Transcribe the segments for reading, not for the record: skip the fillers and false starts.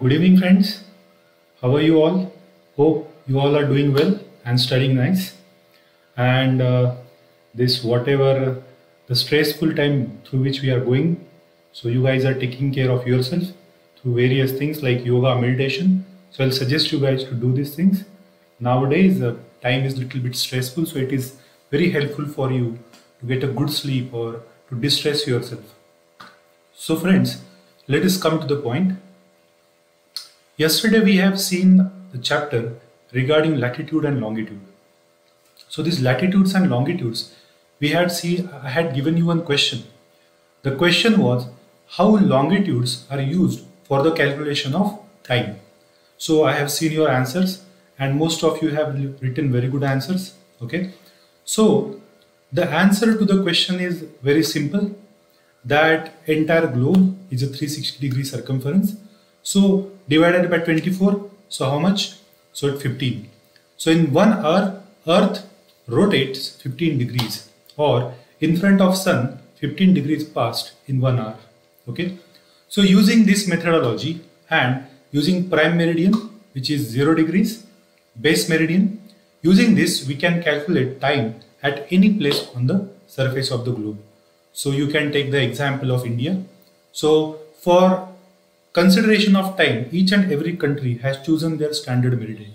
Good evening, friends. How are you all? Hope you all are doing well and studying nice. And this, whatever the stressful time through which we are going, so you guys are taking care of yourself through various things like yoga, meditation. So I'll suggest you guys to do these things. Nowadays, time is a little bit stressful, so it is very helpful for you to get a good sleep or to distress yourself. So, friends, let us come to the point. Yesterday we have seen the chapter regarding latitude and longitude. So these latitudes and longitudes, I had given you one question. The question was how longitudes are used for the calculation of time. So I have seen your answers and most of you have written very good answers. Okay. So the answer to the question is very simple, that entire globe is a 360-degree circumference. So divided by 24, so how much? So at 15. So in 1 hour, Earth rotates 15 degrees, or in front of Sun, 15 degrees passed in 1 hour. Okay. So using this methodology and using prime meridian, which is 0 degrees, base meridian, using this we can calculate time at any place on the surface of the globe. So you can take the example of India. So for consideration of time, each and every country has chosen their standard meridian.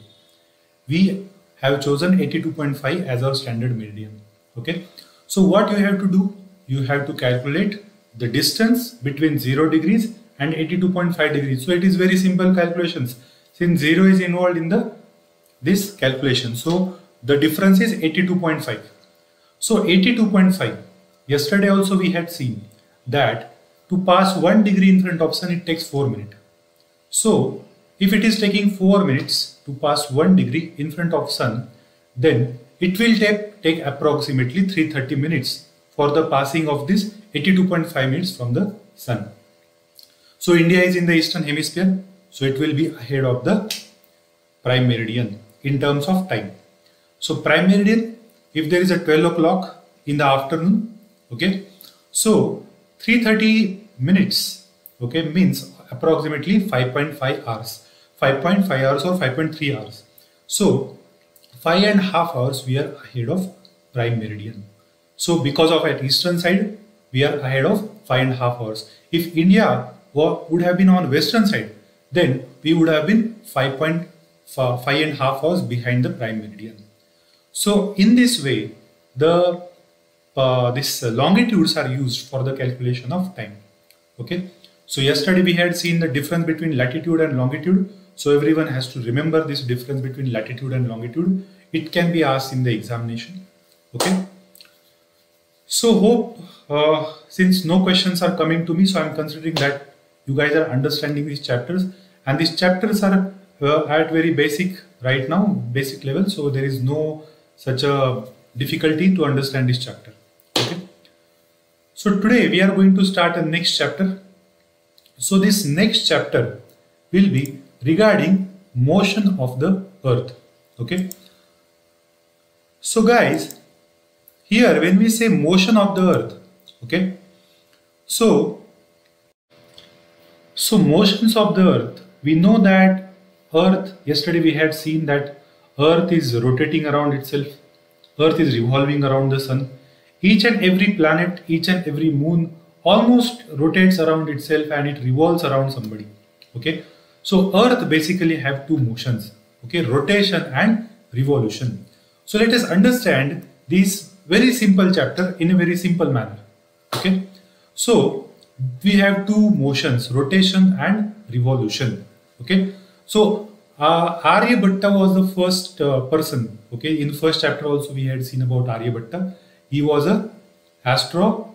We have chosen 82.5 as our standard meridian. Okay. So what you have to do? You have to calculate the distance between 0 degrees and 82.5 degrees. So it is very simple calculations, since 0 is involved in this calculation. So the difference is 82.5. So 82.5. Yesterday also we had seen that to pass 1 degree in front of Sun, it takes 4 minutes. So if it is taking 4 minutes to pass 1 degree in front of Sun, then it will take approximately 330 minutes for the passing of this 82.5 minutes from the Sun. So India is in the eastern hemisphere, so it will be ahead of the prime meridian in terms of time. So prime meridian, if there is a 12 o'clock in the afternoon, okay, so 330 minutes, okay, means approximately 5.5 hours. 5.5 hours or 5.3 hours. So 5.5 hours we are ahead of prime meridian. So because of at eastern side, we are ahead of 5.5 hours. If India would have been on western side, then we would have been 5.5 hours behind the prime meridian. So in this way, these longitudes are used for the calculation of time. Okay. So yesterday we had seen the difference between latitude and longitude. So everyone has to remember this difference between latitude and longitude. It can be asked in the examination. Okay. So hope since no questions are coming to me, so I am considering that you guys are understanding these chapters, and these chapters are at very basic right now, basic level. So there is no such a difficulty to understand this chapter. Okay. So today we are going to start a next chapter. So this next chapter will be regarding motion of the earth. Okay. So guys, here when we say motion of the earth, okay, so motions of the earth, we know that earth, yesterday we had seen that earth is rotating around itself, earth is revolving around the sun. Each and every planet, each and every moon almost rotates around itself and it revolves around somebody. Okay. So earth basically have two motions, okay, rotation and revolution. So let us understand this very simple chapter in a very simple manner. Okay. So we have two motions, rotation and revolution. Okay. So Aryabhatta was the first person. Okay. In first chapter also we had seen about Aryabhatta. He was a astrologer.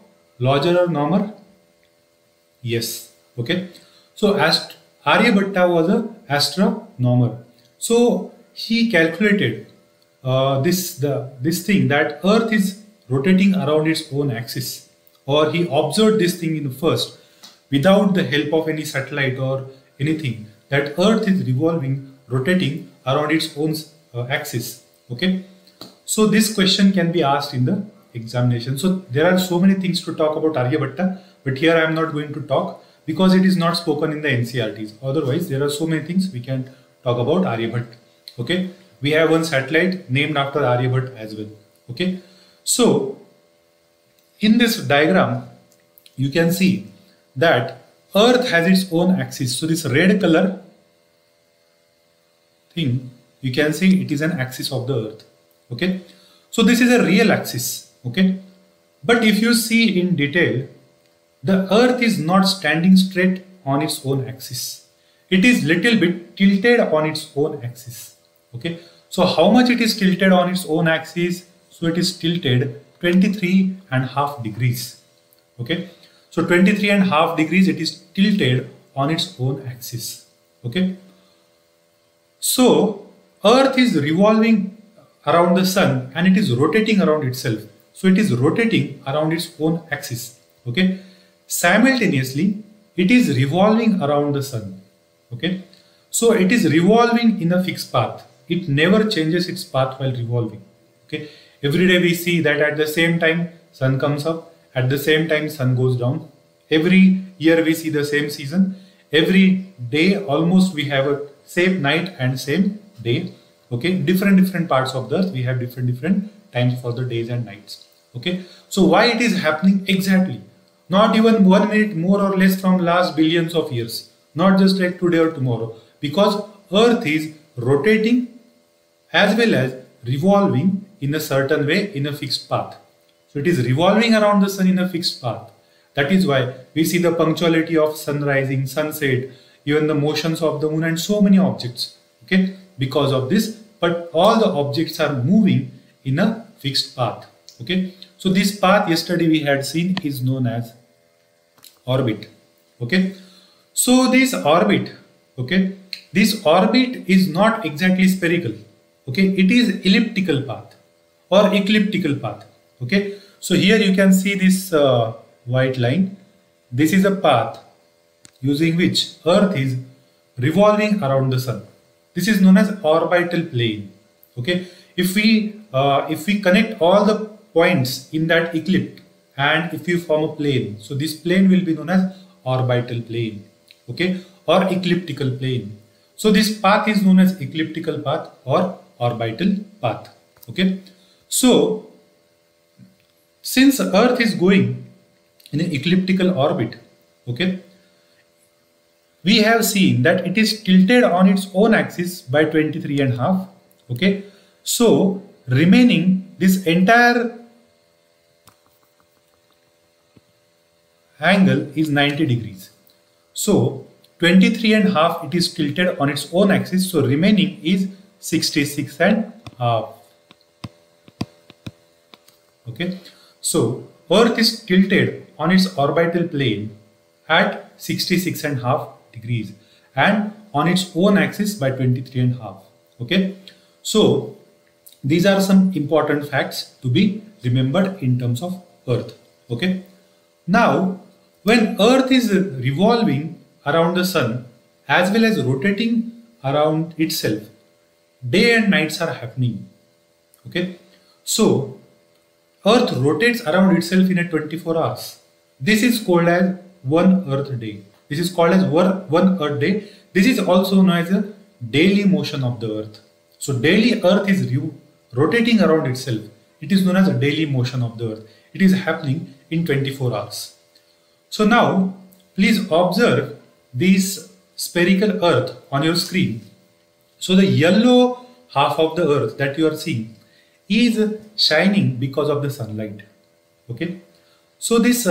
Yes. Okay. So Aryabhatta was a astronomer. So he calculated this thing that earth is rotating around its own axis, or he observed this thing in first without the help of any satellite or anything, that earth is rotating around its own axis. Okay. So this question can be asked in the examination. So there are so many things to talk about Aryabhatta, but here I am not going to talk because it is not spoken in the NCERTs. Otherwise, there are so many things we can talk about Aryabhat. Okay, we have one satellite named after Aryabhat as well. Okay, so in this diagram, you can see that Earth has its own axis. So this red color thing, you can see it is an axis of the Earth. Okay, so this is a real axis. Okay, but if you see in detail, the Earth is not standing straight on its own axis. It is little bit tilted on its own axis. Okay, so how much it is tilted on its own axis? So it is tilted 23.5 degrees. Okay, so 23.5 degrees it is tilted on its own axis. Okay, so Earth is revolving around the Sun and it is rotating around itself. So it is rotating around its own axis. Okay, simultaneously it is revolving around the Sun. Okay, so it is revolving in a fixed path. It never changes its path while revolving. Okay, every day we see that at the same time Sun comes up, at the same time Sun goes down. Every year we see the same season. Every day almost we have a same night and same day. Okay, different parts of the Earth we have different times for the days and nights. Okay, so why it is happening exactly? Not even 1 minute more or less from last billions of years. Not just like today or tomorrow. Because Earth is rotating as well as revolving in a certain way in a fixed path. So it is revolving around the Sun in a fixed path. That is why we see the punctuality of sun rising, sunset, even the motions of the moon and so many objects. Okay, because of this, but all the objects are moving in a fixed path. Okay, so this path yesterday we had seen is known as orbit. Okay, so this orbit, okay, this orbit is not exactly spherical. Okay, it is elliptical path or ecliptical path. Okay, so here you can see this white line. This is a path using which Earth is revolving around the Sun. This is known as orbital plane. Okay, if we connect all the points in that eclipse and if you form a plane, so this plane will be known as orbital plane. Okay, or ecliptical plane. So this path is known as ecliptical path or orbital path. Okay, so since Earth is going in an elliptical orbit, okay, we have seen that it is tilted on its own axis by 23.5. Okay, so remaining this entire angle is 90 degrees. So 23.5 it is tilted on its own axis, so remaining is 66.5. Okay, so Earth is tilted on its orbital plane at 66.5 degrees and on its own axis by 23.5. Okay, so these are some important facts to be remembered in terms of Earth. Okay, now when Earth is revolving around the Sun as well as rotating around itself, day and nights are happening. Okay, so Earth rotates around itself in a 24 hours. This is called as one Earth day. This is called as one Earth day. This is also known as a daily motion of the Earth. So daily Earth is rotating around itself. It is known as a daily motion of the Earth. It is happening in 24 hours. So now please observe this spherical Earth on your screen. So the yellow half of the Earth that you are seeing is shining because of the sunlight. Okay, so this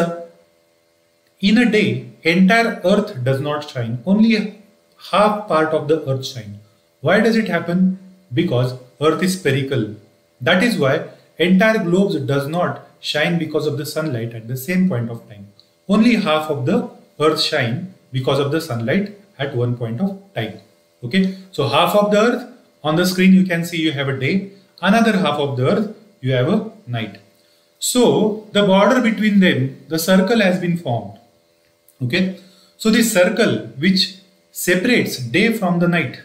in a day entire Earth does not shine, only half part of the Earth shine. Why does it happen? Because Earth is spherical. That is why entire globe does not shine because of the sunlight at the same point of time. Only half of the Earth shine because of the sunlight at one point of time. Okay, so half of the Earth on the screen you can see you have a day, another half of the Earth you have a night. So the border between them, the circle has been formed. Okay, so this circle which separates day from the night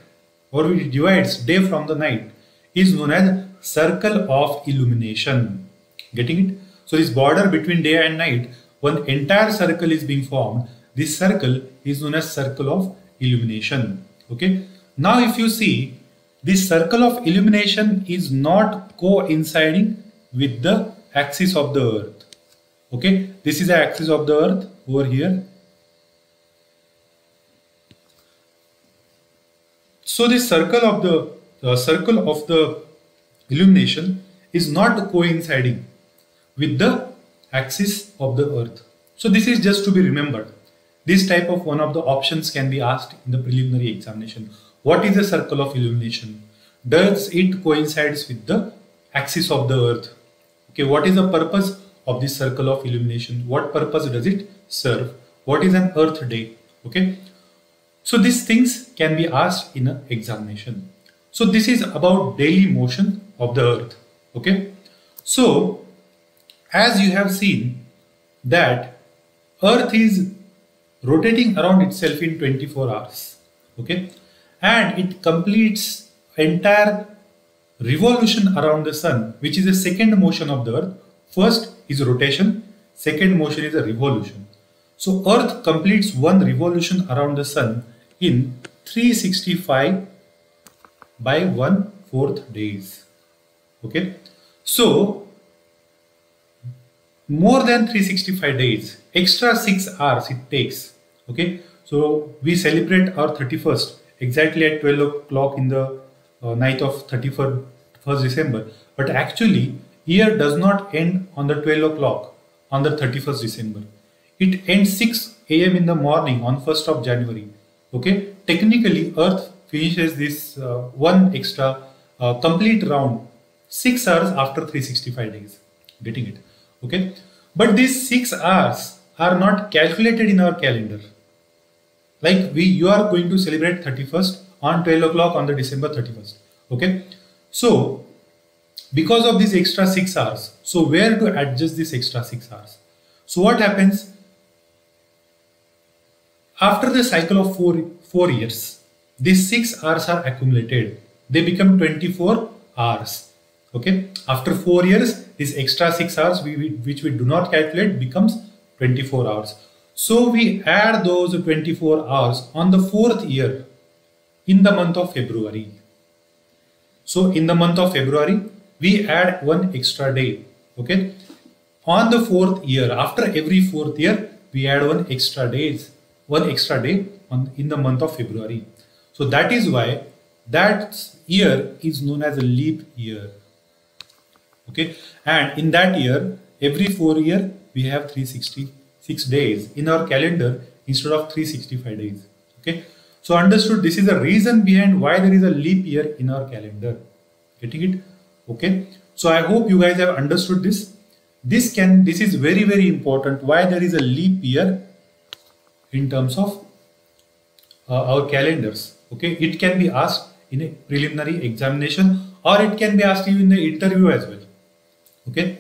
or which divides day from the night is known as circle of illumination. Getting it? So this border between day and night, one entire circle is being formed. this circle is known as circle of illumination. Okay. Now if you see, this circle of illumination is not coinciding with the axis of the earth. Okay. This is the axis of the earth over here. So this circle of the illumination is not coinciding with the axis of the earth. So this is just to be remembered. This type of one of the options can be asked in the preliminary examination. What is the circle of illumination? Does it coincides with the axis of the earth? Okay, what is the purpose of this circle of illumination? What purpose does it serve? What is an earth day? Okay, so these things can be asked in an examination. So this is about daily motion of the earth. Okay, so as you have seen that earth is rotating around itself in 24 hours. Okay, and it completes entire revolution around the sun, which is the second motion of the earth. First is rotation, second motion is a revolution. So earth completes one revolution around the sun in 365 by 1/4 days. Okay, so more than 365 days, extra 6 hours it takes. Okay, so we celebrate our 31st exactly at 12 o'clock in the night of 31st December, but actually year does not end on the 12 o'clock on the 31st December. It ends 6 a.m. in the morning on 1st of January. Okay, technically earth finishes this one extra complete round 6 hours after 365 days. Getting it? Okay, but these 6 hours are not calculated in our calendar. Like you are going to celebrate 31st on 12 o'clock on the December 31st. Okay, so because of this extra 6 hours, so where to adjust this extra 6 hours? So what happens after the cycle of 4 years? These 6 hours are accumulated. They become 24 hours. Okay, after 4 years, this extra 6 hours which we do not calculate becomes 24 hours. So we add those 24 hours on the 4th year in the month of February. So in the month of February, we add one extra day. Okay, on the 4th year, after every 4th year, we add one extra day in the month of February. So that is why that year is known as a leap year. Okay, and in that year, every 4 years, we have 366 days in our calendar instead of 365 days. Okay, so understood, this is the reason behind why there is a leap year in our calendar. Getting it? Okay, so I hope you guys have understood this. This is very, very important why there is a leap year in terms of our calendars. Okay, it can be asked in a preliminary examination or it can be asked you in the interview as well. Okay,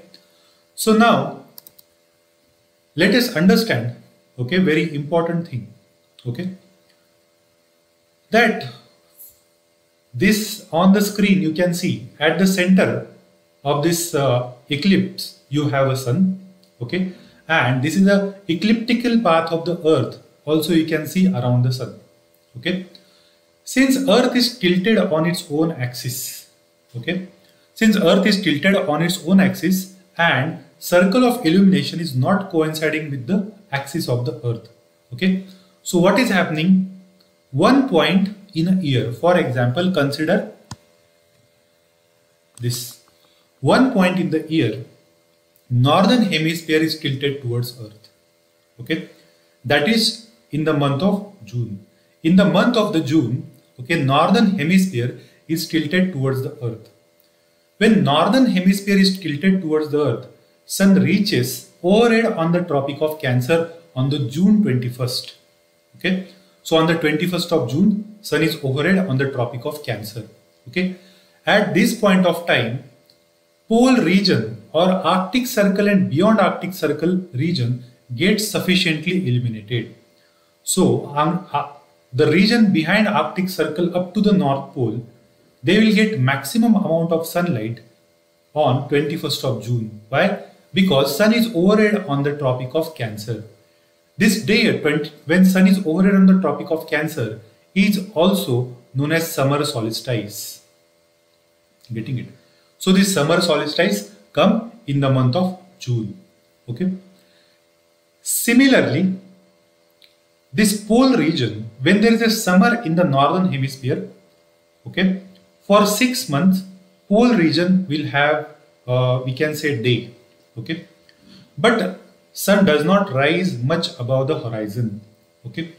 so now let us understand, okay, very important thing, okay, that this on the screen you can see at the center of this eclipse you have a sun, okay, and this is the ecliptical path of the earth also you can see around the sun. Okay, since earth is tilted on its own axis, okay, since earth is tilted on its own axis and circle of illumination is not coinciding with the axis of the earth. Okay, so what is happening? One point in a year, for example, consider this. One point in the year, northern hemisphere is tilted towards earth. Okay, that is in the month of June. In the month of the June, okay, northern hemisphere is tilted towards the earth. When northern hemisphere is tilted towards the earth, sun reaches overhead on the Tropic of Cancer on the June 21st. Okay, so on the 21st of June, sun is overhead on the Tropic of Cancer. Okay, at this point of time, pole region or Arctic Circle and beyond Arctic Circle region gets sufficiently illuminated. So the region behind Arctic Circle up to the North Pole, they will get maximum amount of sunlight on 21st of June. Why? Because sun is overhead on the Tropic of Cancer. This day when sun is overhead on the Tropic of Cancer is also known as summer solstice. Getting it? So this summer solstice come in the month of June. Okay. Similarly, this pole region, when there is a summer in the northern hemisphere, okay, for 6 months, pole region will have, we can say, day, okay, but sun does not rise much above the horizon, okay,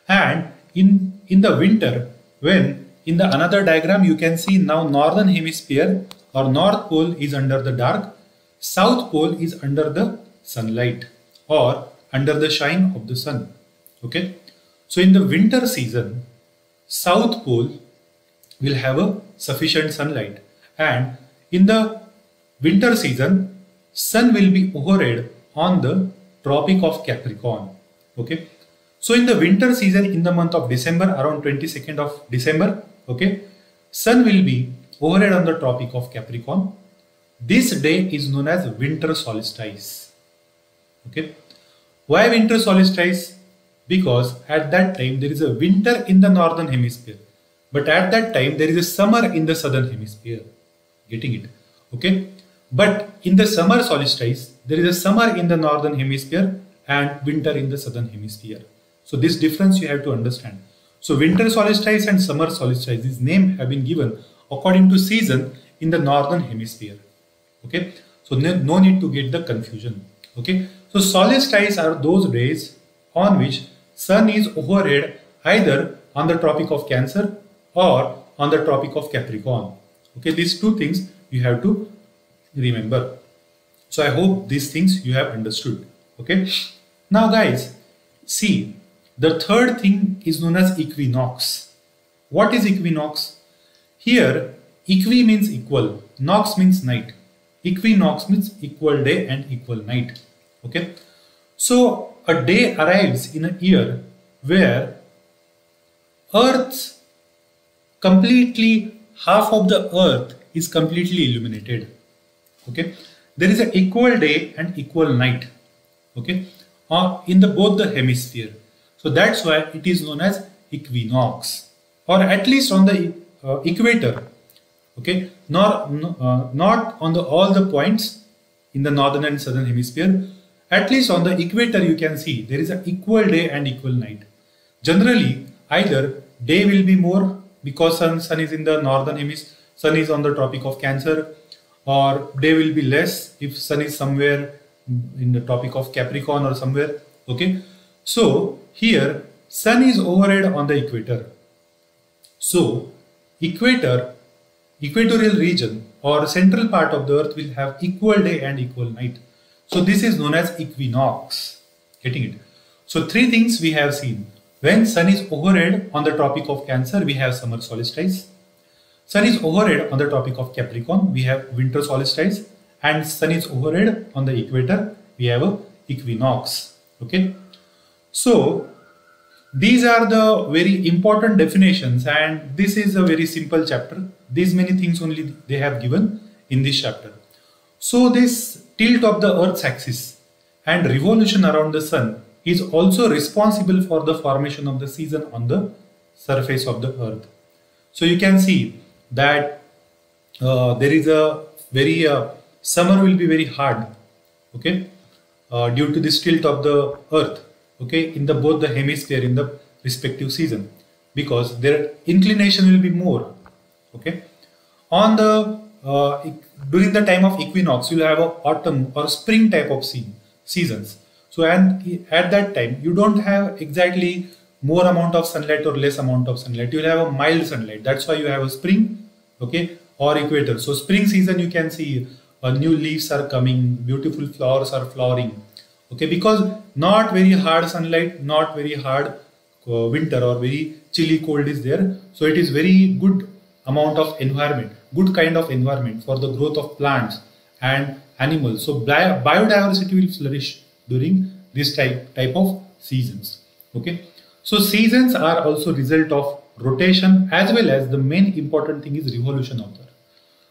and in the winter, when in the another diagram you can see now northern hemisphere or north pole is under the dark, south pole is under the sunlight or under the shine of the sun. Okay, so in the winter season, south pole will have a sufficient sunlight, and in the winter season, sun will be overhead on the Tropic of Capricorn. Okay, so in the winter season, in the month of December, around 22nd of December, okay, sun will be overhead on the Tropic of Capricorn. This day is known as winter solstice. Okay, why winter solstice? Because at that time there is a winter in the northern hemisphere, but at that time there is a summer in the southern hemisphere. Getting it? Okay, but in the summer solstice there is a summer in the northern hemisphere and winter in the southern hemisphere. So this difference you have to understand. So winter solstice and summer solstice, these names have been given according to season in the northern hemisphere. Okay, so no need to get the confusion. Okay, so solstice are those days on which sun is overhead either on the Tropic of Cancer or on the Tropic of Capricorn. Okay, these two things you have to remember. So I hope these things you have understood. Okay, now guys, see, the third thing is known as equinox. What is equinox? Here, equi means equal, nox means night. Equinox means equal day and equal night. Okay, so a day arrives in a year where Earth's completely, half of the Earth is completely illuminated. Okay, there is an equal day and equal night. Okay, in the both the hemisphere. So that's why it is known as equinox, or at least on the equator. Okay, not on the all the points in the northern and southern hemisphere. At least on the equator you can see there is an equal day and equal night. Generally, either day will be more because sun is in the northern hemisphere, sun is on the Tropic of Cancer, or day will be less if sun is somewhere in the Tropic of Capricorn or somewhere. Okay, so here sun is overhead on the equator. So equatorial region or central part of the earth will have equal day and equal night. So this is known as equinox. Getting it? So three things we have seen. When sun is overhead on the Tropic of Cancer, we have summer solstice. Sun is overhead on the Tropic of Capricorn, we have winter solstice. And sun is overhead on the equator, we have a equinox. Okay. So these are the very important definitions, and this is a very simple chapter. These many things only they have given in this chapter. So this tilt of the Earth's axis and revolution around the sun is also responsible for the formation of the season on the surface of the Earth. So you can see that there is a very summer will be very hard, okay, due to this tilt of the Earth, okay, in the both the hemisphere in the respective season, because their inclination will be more, okay. On the during the time of equinox, you will have a autumn or spring type of seasons. So and at that time you don't have exactly more amount of sunlight or less amount of sunlight. You will have a mild sunlight. That's why you have a spring, okay, or equator. So spring season you can see new leaves are coming, beautiful flowers are flowering, okay, because not very hard sunlight, not very hard winter or very chilly cold is there. So it is very good amount of environment, good kind of environment for the growth of plants and animals. So biodiversity will flourish during this type of seasons. Okay, so seasons are also result of rotation, as well as the main important thing is revolution of the Earth.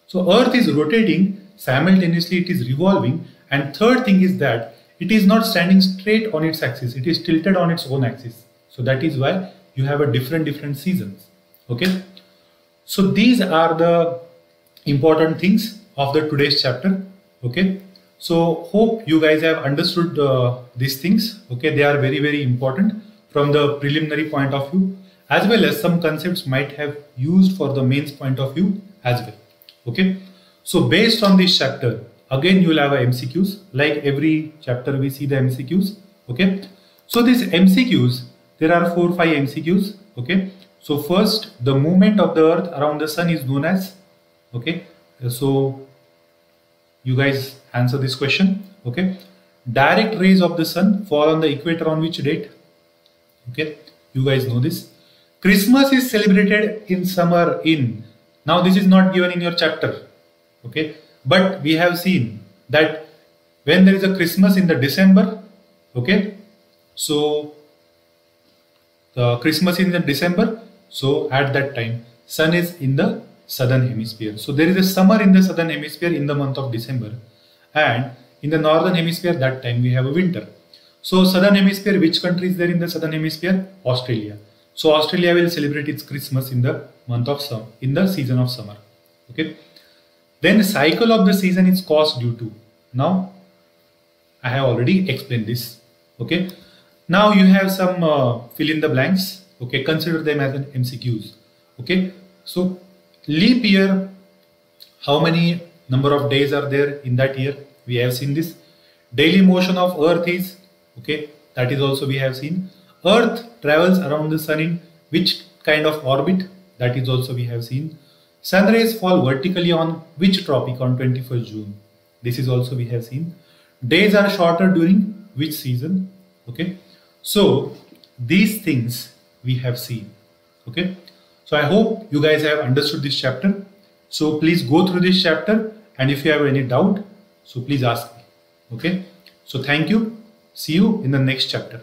So Earth is rotating simultaneously, it is revolving, and third thing is that it is not standing straight on its axis, it is tilted on its own axis. So that is why you have a different seasons. Okay, so these are the important things of the today's chapter. Okay, so hope you guys have understood these things. Okay, they are very important from the preliminary point of view, as well as some concepts might have used for the mains point of view as well. Okay, so based on this chapter, again you will have a MCQs. Like every chapter we see the MCQs. Okay, so these MCQs, there are 4-5 MCQs. Okay, so first, the movement of the earth around the sun is known as, okay, so you guys answer this question. Okay, direct rays of the sun fall on the equator on which date? Okay, you guys know this. Christmas is celebrated in summer in, now this is not given in your chapter. Okay, but we have seen that when there is a Christmas in the December, okay, so the Christmas is in December, so at that time sun is in the southern hemisphere. So there is a summer in the southern hemisphere in the month of December, and in the northern hemisphere that time we have a winter. So southern hemisphere, which country is there in the southern hemisphere? Australia. So Australia will celebrate its Christmas in the month of summer, in the season of summer. Okay, then the cycle of the season is caused due to, now I have already explained this. Okay, now you have some fill in the blanks. Okay, consider them as an MCQs. Okay, so leap year, how many number of days are there in that year? We have seen this. Daily motion of earth is, okay, that is also we have seen. Earth travels around the sun in which kind of orbit? That is also we have seen. Sun rays fall vertically on which tropic on 21st June? This is also we have seen. Days are shorter during which season? Okay, so these things we have seen. Okay, so I hope you guys have understood this chapter. So please go through this chapter, and if you have any doubt, so please ask me. Okay, so thank you. See you in the next chapter.